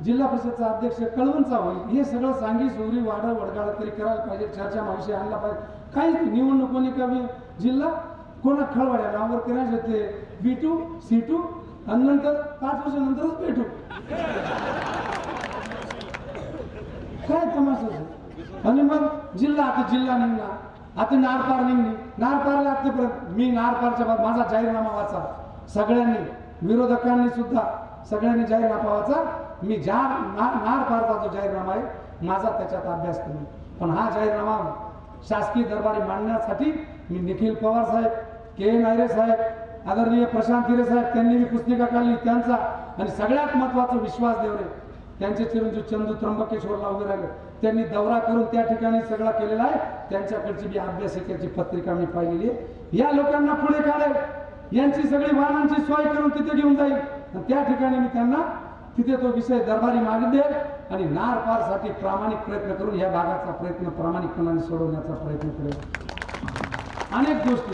जिल्हा परिषदचा अध्यक्ष कळवणचा होईल. हे सगळं सांगी सोरी वाडा वडगाळ तरी करायला पाहिजे. चर्चा मावशी आणला पाहिजे. काहीच निवडणुकोनी कमी जिल्हा कोणा खळवाड्या नावावर करायचे ते B2 C2 आणि नंतर 5 वर्षानंतरच भेटू. काय तमाशा. आणि मग जिल्हा आता जिल्हा निघणार, आता नारपार निघणे. नारपारला आतापर्यंत मी नारपारच्या बाद माझा जाहीरनामा वाचा सगळ्यांनी, विरोधकांनी सुद्धा सगळ्यांनी जाहीरनामा वाचा. मी नारपारचा जो जाहीरनामा आहे माझा त्याच्यात अभ्यास करू. पण हा जाहीरनामा शासकीय दरबारी मांडण्यासाठी मी निखिल पवार साहेब, के नायरे साहेब, आदरणीय प्रशांत हिरे साहेब त्यांनी मी पुस्तिका काढली त्यांचा. आणि सगळ्यात महत्वाचा विश्वास देवरे त्यांचे चिरंजीव चंदू त्र्यंबकेश्वरला उभे राहिले. त्यांनी दौरा करून त्या ठिकाणी सगळा केलेला आहे. त्यांच्याकडची बी अभ्यासिकेची पत्रिका मी पाहिलेली आहे. या लोकांना पुढे काढेल, यांची सगळी वाहनांची सोय करून तिथे घेऊन जाईल. आणि त्या ठिकाणी मी त्यांना तिथे तो विषय दरबारी मागे देईल आणि नारपारसाठी प्रामाणिक प्रयत्न करून या भागाचा प्रयत्न प्रामाणिकपणाने सोडवण्याचा प्रयत्न करेल. अनेक गोष्टी.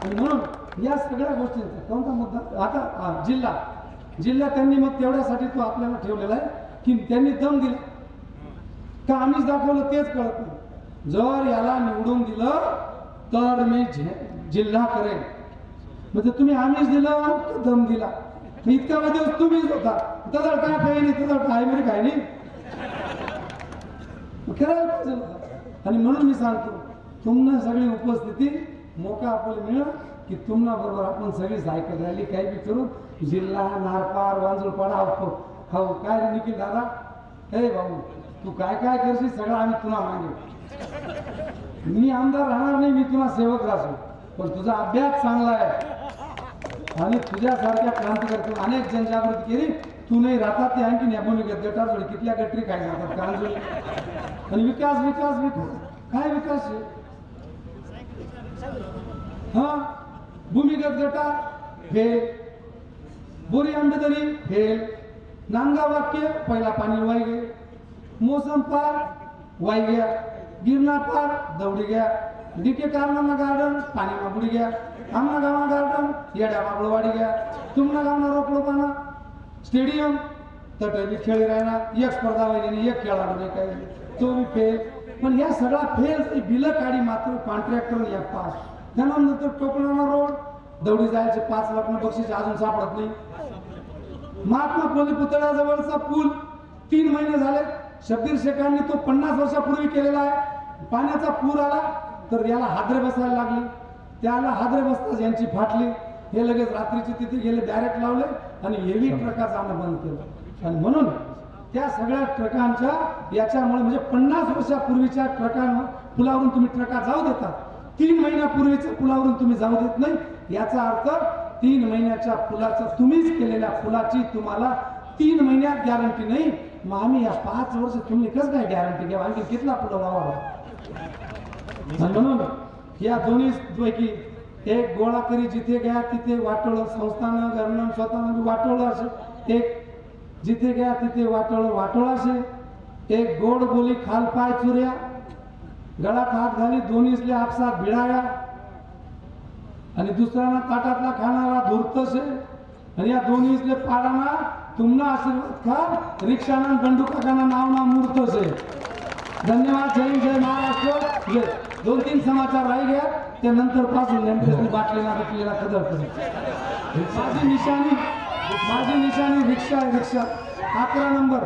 आणि म्हणून या सगळ्या गोष्टींचा कोणता मुद्दा आता जिल्हा त्यांनी मग तेवढ्यासाठी तो आपल्याला ठेवलेला आहे की त्यांनी दम दिला का आम्हीच दाखवलं तेच कळत नाही. जर याला निवडून दिलं तर मी जिल्हा करेन. म्हणजे तुम्ही आम्हीच दिलं दम दिला. इतका दिवस तुम्हीच होता. तसं काय काही नाही, तसं काय म्हणजे काही नाही करायला पाहिजे. आणि म्हणून मी सांगतो तुम्हाला सगळी उपस्थिती मोका आपल्याला मिळेल की तुम्हाला बरोबर आपण सगळी सायकल रॅली काही बी करू. जिल्हा नारपार वांजुळपाडा हो काय निखिल दादा, हे भाऊ तू काय काय करशील सगळं आम्ही तुला मागे. मी आमदार राहणार नाही, मी तुला सेवक राहतो. पण तुझा अभ्यास चांगला आहे आणि तुझ्यासारख्या क्रांतिकारक अनेक जनजागृती केली. तू नाही राहतात ते आणखी भूमिगत गटार जोडी कितल्या गटरी काय जातात कांजोळी. आणि विकास विकास विकास काय विकास आहे. हा भूमिगत गटार फेल, बोरी आंबेदरी फेल, नांगा वाक्य पहिला पाणी वाई गे, मौसम पार वाई गया, गिरना पार दौड़ी गया, डीके कारनामा गार्डन पानी में बुड़ी गया, आमना गावा गार्डन येड्या बाबळवाडी गया, तुमना गावना रोकलो पाना स्टेडियम तटवी खेळी राहिला. एक स्पर्धा व्हायली, एक खेळाडू नाही काय तो बी फेल. पण या सगळा फेल बिल काढी मात्र कॉन्ट्रॅक्टर या पास. त्यानंतर टोकणारा रोड दौडी जायचे 5 लाख बक्षीस अजून सापडत नाही. महात्मा फुले पुतळ्याजवळचा पूल 3 महिने झाले. शब्बीर शेखांनी तो 50 वर्षापूर्वी केलेला आहे. पाण्याचा पूर आला तर याला हादरे बसायला लागली. त्याला हादरे बसताच यांची फाटली. हे लगेच रात्रीचे तिथे गेले, डायरेक्ट लावले आणि हेवी ट्रका जाणं बंद केलं. आणि म्हणून त्या सगळ्या ट्रकांच्या याच्यामुळे म्हणजे 50 वर्षापूर्वीच्या ट्रकांवर पुलावरून तुम्ही ट्रका जाऊ देतात, 3 महिन्यापूर्वीच्या पुलावरून तुम्ही जाऊ देत नाही. याचा अर्थ 3 महिन्याच्या पुलाचा तुम्हीच केलेल्या पुलाची तुम्हाला 3 महिन्यात गॅरंटी नाही. मग आम्ही या 5 वर्ष तुम्ही कसं काय गॅरंटी घ्या आणखी कितला पुला व्हावा. म्हणून या दोन्ही पैकी एक गोळा करी जिथे घ्या तिथे वाटोळ संस्थानं घरनं स्वतःनं वाटोळ असं एक जिथे गया तिथे वाटोळ वाटोळाशे, एक गोड बोली खाल पाय चुऱ्या, गळा हात घाली दोन्हीसले आपसात भिडाया, आणि दुसऱ्याना ताटातला खाणारा धूर्तशे, आणि या दोन्हीसले पाडाना तुमना आशीर्वाद खा रिक्षाना गंडू काकाना नावना मूर्तशे. धन्यवाद. जय हिंद, जय महाराष्ट्र. जय. 2-3 समाचार राही गया ते नंतर पासून नेमके बाटलेला बिटलेला कदर करू. माझी निशाणी रिक्षा आहे, रिक्षा 11 नंबर.